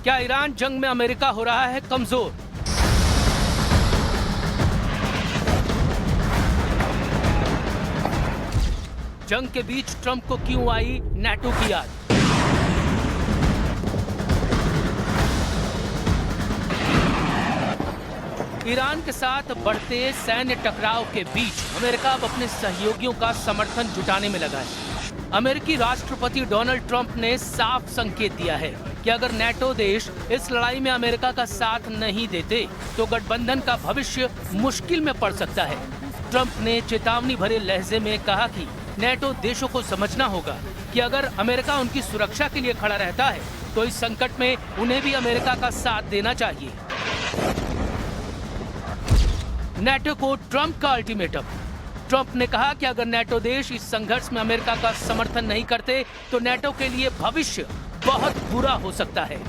क्या ईरान जंग में अमेरिका हो रहा है कमजोर? जंग के बीच ट्रंप को क्यों आई नाटो की याद? ईरान के साथ बढ़ते सैन्य टकराव के बीच अमेरिका अब अपने सहयोगियों का समर्थन जुटाने में लगा है। अमेरिकी राष्ट्रपति डोनाल्ड ट्रंप ने साफ संकेत दिया है कि अगर नाटो देश इस लड़ाई में अमेरिका का साथ नहीं देते तो गठबंधन का भविष्य मुश्किल में पड़ सकता है। ट्रंप ने चेतावनी भरे लहजे में कहा कि नाटो देशों को समझना होगा कि अगर अमेरिका उनकी सुरक्षा के लिए खड़ा रहता है तो इस संकट में उन्हें भी अमेरिका का साथ देना चाहिए। नाटो को ट्रंप का अल्टीमेटम। ट्रंप ने कहा कि अगर नाटो देश इस संघर्ष में अमेरिका का समर्थन नहीं करते तो नाटो के लिए भविष्य बहुत बुरा हो सकता है।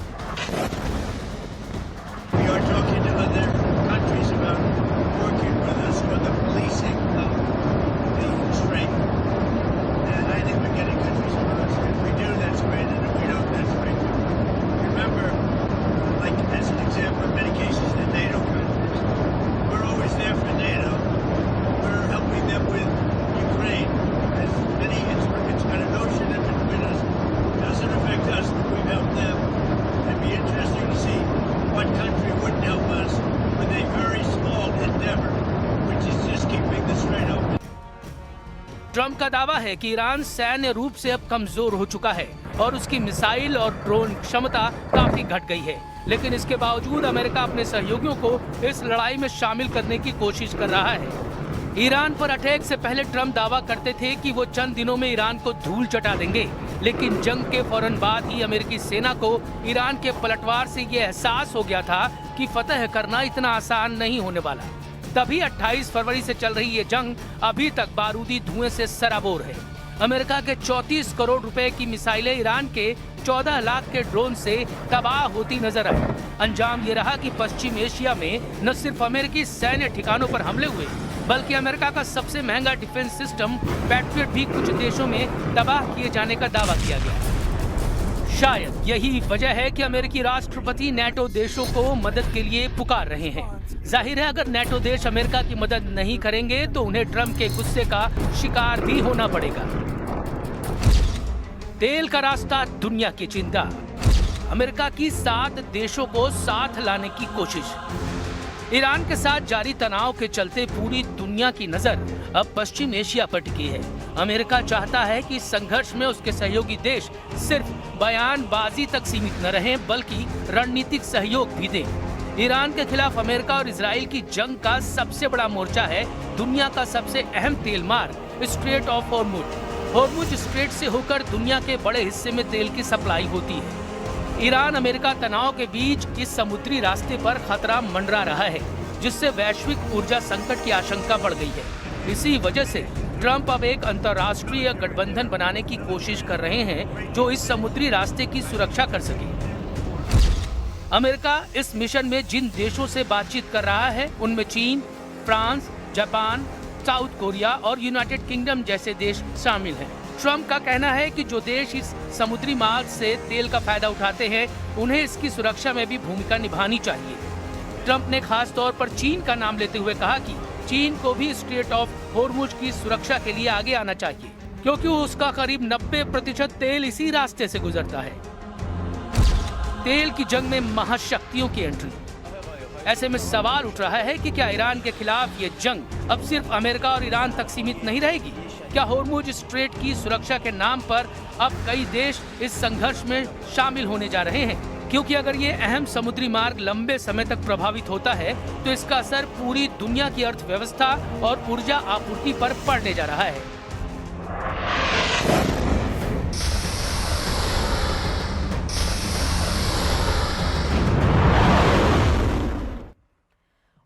ट्रंप का दावा है कि ईरान सैन्य रूप से अब कमजोर हो चुका है और उसकी मिसाइल और ड्रोन क्षमता काफी घट गई है, लेकिन इसके बावजूद अमेरिका अपने सहयोगियों को इस लड़ाई में शामिल करने की कोशिश कर रहा है। ईरान पर अटैक से पहले ट्रंप दावा करते थे कि वो चंद दिनों में ईरान को धूल चटा देंगे, लेकिन जंग के फौरन बाद ही अमेरिकी सेना को ईरान के पलटवार से ये एहसास हो गया था कि फतह करना इतना आसान नहीं होने वाला। तभी 28 फरवरी से चल रही ये जंग अभी तक बारूदी धुएं से सराबोर है। अमेरिका के 34 करोड़ रुपए की मिसाइलें ईरान के 14 लाख के ड्रोन से तबाह होती नजर आई। अंजाम ये रहा कि पश्चिम एशिया में न सिर्फ अमेरिकी सैन्य ठिकानों पर हमले हुए, बल्कि अमेरिका का सबसे महंगा डिफेंस सिस्टम पैट्रियट भी कुछ देशों में तबाह किए जाने का दावा किया गया। शायद यही वजह है कि अमेरिकी राष्ट्रपति नाटो देशों को मदद के लिए पुकार रहे हैं। जाहिर है अगर नाटो देश अमेरिका की मदद नहीं करेंगे तो उन्हें ट्रंप के गुस्से का शिकार भी होना पड़ेगा। तेल का रास्ता दुनिया की चिंता। अमेरिका की 7 देशों को साथ लाने की कोशिश। ईरान के साथ जारी तनाव के चलते पूरी दुनिया की नजर अब पश्चिम एशिया पर टिकी है। अमेरिका चाहता है कि इस संघर्ष में उसके सहयोगी देश सिर्फ बयानबाजी तक सीमित न रहें, बल्कि रणनीतिक सहयोग भी दें। ईरान के खिलाफ अमेरिका और इजराइल की जंग का सबसे बड़ा मोर्चा है दुनिया का सबसे अहम तेल मार्ग straight of Hormuz. Hormuz strait से होकर दुनिया के बड़े हिस्से में तेल की सप्लाई होती है। ईरान अमेरिका तनाव के बीच इस समुद्री रास्ते पर खतरा मंडरा रहा है, जिससे वैश्विक ऊर्जा संकट की आशंका बढ़ गई है। इसी वजह से ट्रंप अब एक अंतर्राष्ट्रीय गठबंधन बनाने की कोशिश कर रहे हैं जो इस समुद्री रास्ते की सुरक्षा कर सके। अमेरिका इस मिशन में जिन देशों से बातचीत कर रहा है उनमें चीन, फ्रांस, जापान, साउथ कोरिया और यूनाइटेड किंगडम जैसे देश शामिल हैं। ट्रंप का कहना है कि जो देश इस समुद्री मार्ग से तेल का फायदा उठाते हैं उन्हें इसकी सुरक्षा में भी भूमिका निभानी चाहिए। ट्रंप ने खास तौर पर चीन का नाम लेते हुए कहा कि चीन को भी स्ट्रेट ऑफ हॉर्मुज की सुरक्षा के लिए आगे आना चाहिए, क्योंकि उसका करीब 90% तेल इसी रास्ते से गुजरता है। तेल की जंग में महाशक्तियों की एंट्री। ऐसे में सवाल उठ रहा है कि क्या ईरान के खिलाफ ये जंग अब सिर्फ अमेरिका और ईरान तक सीमित नहीं रहेगी? क्या हॉर्मुज स्ट्रेट की सुरक्षा के नाम पर अब कई देश इस संघर्ष में शामिल होने जा रहे हैं? क्योंकि अगर ये अहम समुद्री मार्ग लंबे समय तक प्रभावित होता है तो इसका असर पूरी दुनिया की अर्थव्यवस्था और ऊर्जा आपूर्ति पर पड़ने जा रहा है।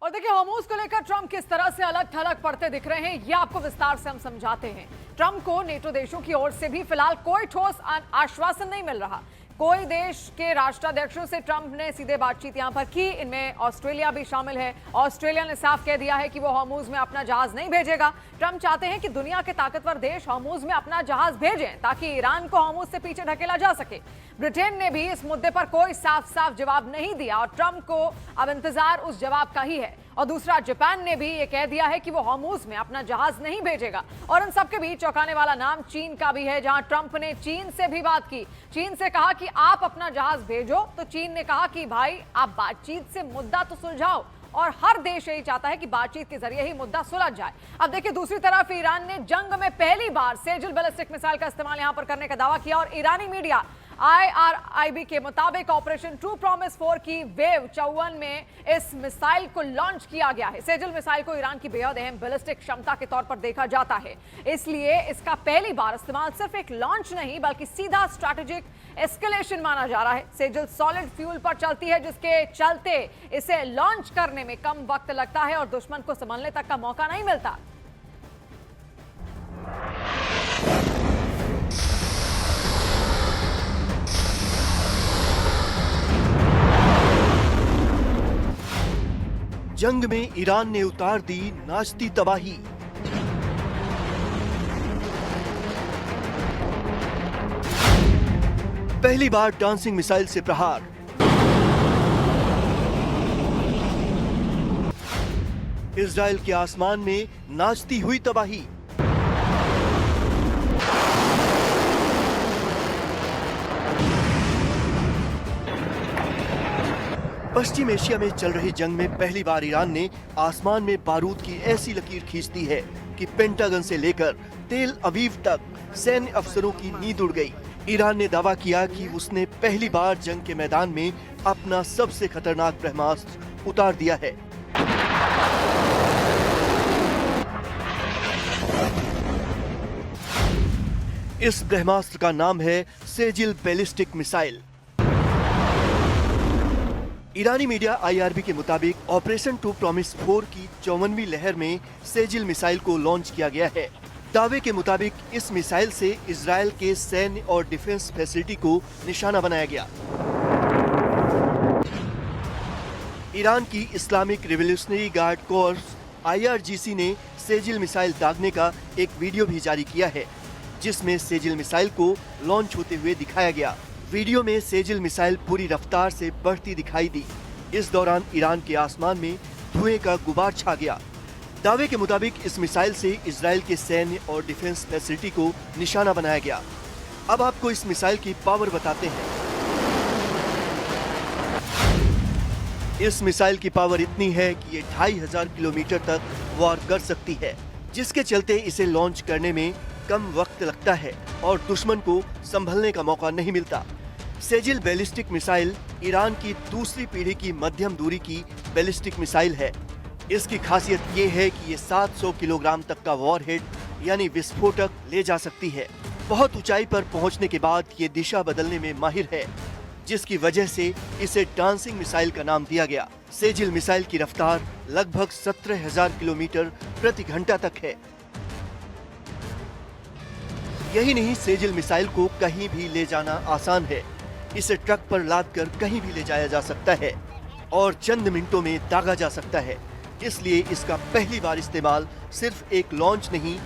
और देखिए हॉर्मुज को लेकर ट्रंप किस तरह से अलग थलग पड़ते दिख रहे हैं, ये आपको विस्तार से हम समझाते हैं। ट्रंप को नेटो देशों की ओर से भी फिलहाल कोई ठोस आश्वासन नहीं मिल रहा। कोई देश के राष्ट्राध्यक्षों से ट्रंप ने सीधे बातचीत यहां पर की, इनमें ऑस्ट्रेलिया भी शामिल है। ऑस्ट्रेलिया ने साफ कह दिया है कि वो हॉर्मूज में अपना जहाज नहीं भेजेगा। ट्रंप चाहते हैं कि दुनिया के ताकतवर देश हॉर्मूज में अपना जहाज भेजें ताकि ईरान को हॉर्मूज से पीछे ढकेला जा सके। ब्रिटेन ने भी इस मुद्दे पर कोई साफ साफ जवाब नहीं दिया और ट्रंप को अब इंतजार उस जवाब का ही है। और दूसरा, जापान ने भी ये कह दिया है कि वो हॉर्मूज में अपना जहाज नहीं भेजेगा। और इन सबके बीच चौंकाने वाला नाम चीन का भी है, जहां ट्रंप ने चीन से भी बात की। चीन से कहा कि आप अपना जहाज भेजो, तो चीन ने कहा कि भाई आप बातचीत से मुद्दा तो सुलझाओ। और हर देश यही चाहता है कि बातचीत के जरिए ही मुद्दा सुलझ जाए। अब देखिए, दूसरी तरफ ईरान ने जंग में पहली बार सेजिल बैलिस्टिक मिसाइल का इस्तेमाल यहां पर करने का दावा किया और ईरानी मीडिया IRIB के मुताबिक ऑपरेशन ट्रू प्रॉमिस 4 की वेव 54 में इस मिसाइल को लॉन्च किया गया है। सेजिल मिसाइल को ईरान की बेहद अहम बैलिस्टिक क्षमता के तौर पर देखा जाता है, इसलिए इसका पहली बार इस्तेमाल सिर्फ एक लॉन्च नहीं बल्कि सीधा स्ट्रैटेजिक एस्केलेशन माना जा रहा है। सेजिल सॉलिड फ्यूल पर चलती है, जिसके चलते इसे लॉन्च करने में कम वक्त लगता है और दुश्मन को संभलने तक का मौका नहीं मिलता। जंग में ईरान ने उतार दी नाचती तबाही। पहली बार डांसिंग मिसाइल से प्रहार। इजराइल के आसमान में नाचती हुई तबाही। पश्चिम एशिया में चल रही जंग में पहली बार ईरान ने आसमान में बारूद की ऐसी लकीर खींच दी है कि पेंटागन से लेकर तेल अवीव तक सैन्य अफसरों की नींद उड़ गई। ईरान ने दावा किया कि उसने पहली बार जंग के मैदान में अपना सबसे खतरनाक ब्रह्मास्त्र उतार दिया है। इस ब्रह्मास्त्र का नाम है सेजिल बैलिस्टिक मिसाइल। ईरानी मीडिया IRB के मुताबिक ऑपरेशन ट्रू प्रॉमिस 4 की 54वीं लहर में सेजिल मिसाइल को लॉन्च किया गया है। दावे के मुताबिक इस मिसाइल से इजराइल के सैन्य और डिफेंस फैसिलिटी को निशाना बनाया गया। ईरान की Islamic revolutionary guard course IRGC ने सेजिल मिसाइल दागने का एक वीडियो भी जारी किया है, जिसमें सेजिल मिसाइल को लॉन्च होते हुए दिखाया गया। वीडियो में सेजिल मिसाइल पूरी रफ्तार से बढ़ती दिखाई दी। इस दौरान ईरान के आसमान में धुएं का गुबार छा गया। दावे के मुताबिक इस मिसाइल से इजराइल के सैन्य और डिफेंस फैसिलिटी को निशाना बनाया गया। अब आपको इस मिसाइल की पावर बताते हैं। इस मिसाइल की पावर इतनी है कि ये 2500 किलोमीटर तक वार कर सकती है, जिसके चलते इसे लॉन्च करने में कम वक्त लगता है और दुश्मन को संभलने का मौका नहीं मिलता। सेजिल बैलिस्टिक मिसाइल ईरान की दूसरी पीढ़ी की मध्यम दूरी की बैलिस्टिक मिसाइल है। इसकी खासियत ये है कि ये 700 किलोग्राम तक का वॉरहेड यानी विस्फोटक ले जा सकती है। बहुत ऊंचाई पर पहुंचने के बाद ये दिशा बदलने में माहिर है, जिसकी वजह से इसे डांसिंग मिसाइल का नाम दिया गया। सेजिल मिसाइल की रफ्तार लगभग 17,000 किलोमीटर प्रति घंटा तक है। यही नहीं, सेजिल मिसाइल को कहीं भी ले जाना आसान है। इसे ट्रक पर लादकर कहीं भी ले जाया जा सकता है और चंद मिनटों में दागा जा सकता है। इसलिए इसका पहली बार इस्तेमाल सिर्फ एक लॉन्च नहीं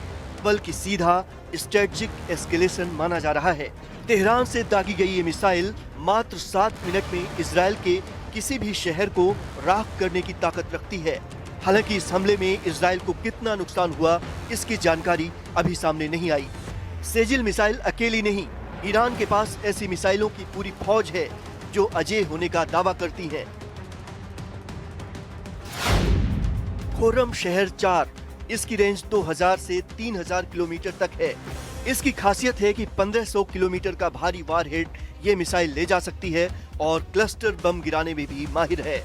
बल्कि सीधा स्ट्रेटेजिक एस्केलेशन माना जा रहा है। तेहरान से दागी गई ये मिसाइल मात्र 7 मिनट में इजराइल के किसी भी शहर को राख करने की ताकत रखती है। हालांकि इस हमले में इजराइल को कितना नुकसान हुआ, इसकी जानकारी अभी सामने नहीं आई। सेजिल मिसाइल अकेली नहीं, ईरान के पास ऐसी मिसाइलों की पूरी फौज है जो अजेय होने का दावा करती है। खुर्रम शहर 4, इसकी रेंज 2000 से 3000 किलोमीटर तक है। इसकी खासियत है कि 1500 किलोमीटर का भारी वारहेड ये मिसाइल ले जा सकती है और क्लस्टर बम गिराने में भी माहिर है।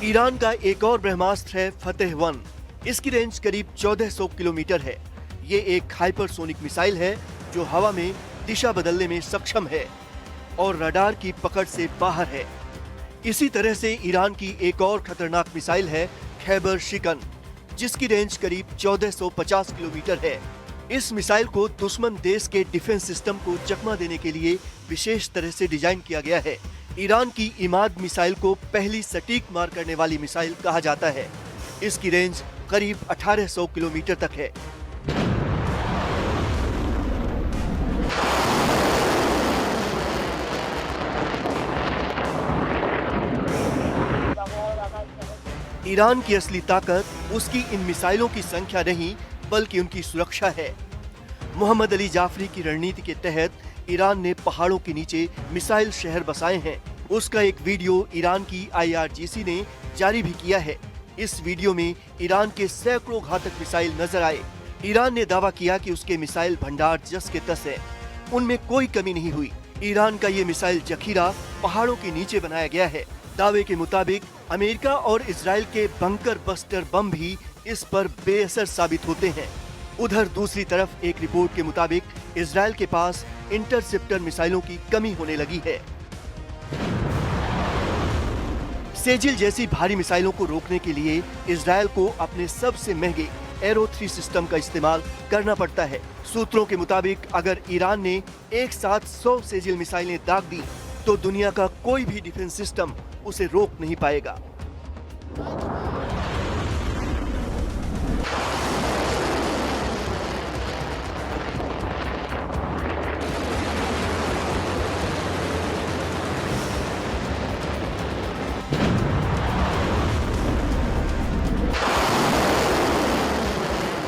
ईरान का एक और ब्रह्मास्त्र है फतेह 1। इसकी रेंज करीब 1400 किलोमीटर है। ये एक हाइपरसोनिक मिसाइल है जो हवा में दिशा बदलने में सक्षम है और रडार की पकड़ से बाहर है। इसी तरह से ईरान की एक और खतरनाक मिसाइल है खैबर शिकन, जिसकी रेंज करीब 1450 किलोमीटर है। इस मिसाइल को दुश्मन देश के डिफेंस सिस्टम को चकमा देने के लिए विशेष तरह से डिजाइन किया गया है। ईरान की इमाद मिसाइल को पहली सटीक मार करने वाली मिसाइल कहा जाता है। इसकी रेंज करीब 1800 किलोमीटर तक है। ईरान की असली ताकत उसकी इन मिसाइलों की संख्या नहीं बल्कि उनकी सुरक्षा है। मोहम्मद अली जाफरी की रणनीति के तहत ईरान ने पहाड़ों के नीचे मिसाइल शहर बसाए हैं। उसका एक वीडियो ईरान की IRGC ने जारी भी किया है। इस वीडियो में ईरान के सैकड़ों घातक मिसाइल नजर आए। ईरान ने दावा किया कि उसके मिसाइल भंडार जस के तस है, उनमें कोई कमी नहीं हुई। ईरान का ये मिसाइल जखीरा पहाड़ों के नीचे बनाया गया है। दावे के मुताबिक अमेरिका और इजराइल के बंकर बस्टर बम भी इस पर बेअसर साबित होते हैं। उधर दूसरी तरफ एक रिपोर्ट के मुताबिक इजराइल के पास इंटरसेप्टर मिसाइलों की कमी होने लगी है। सेजिल जैसी भारी मिसाइलों को रोकने के लिए इजराइल को अपने सबसे महंगे एरो 3 सिस्टम का इस्तेमाल करना पड़ता है। सूत्रों के मुताबिक अगर ईरान ने एक साथ 100 सेजिल मिसाइलें दाग दी तो दुनिया का कोई भी डिफेंस सिस्टम उसे रोक नहीं पाएगा।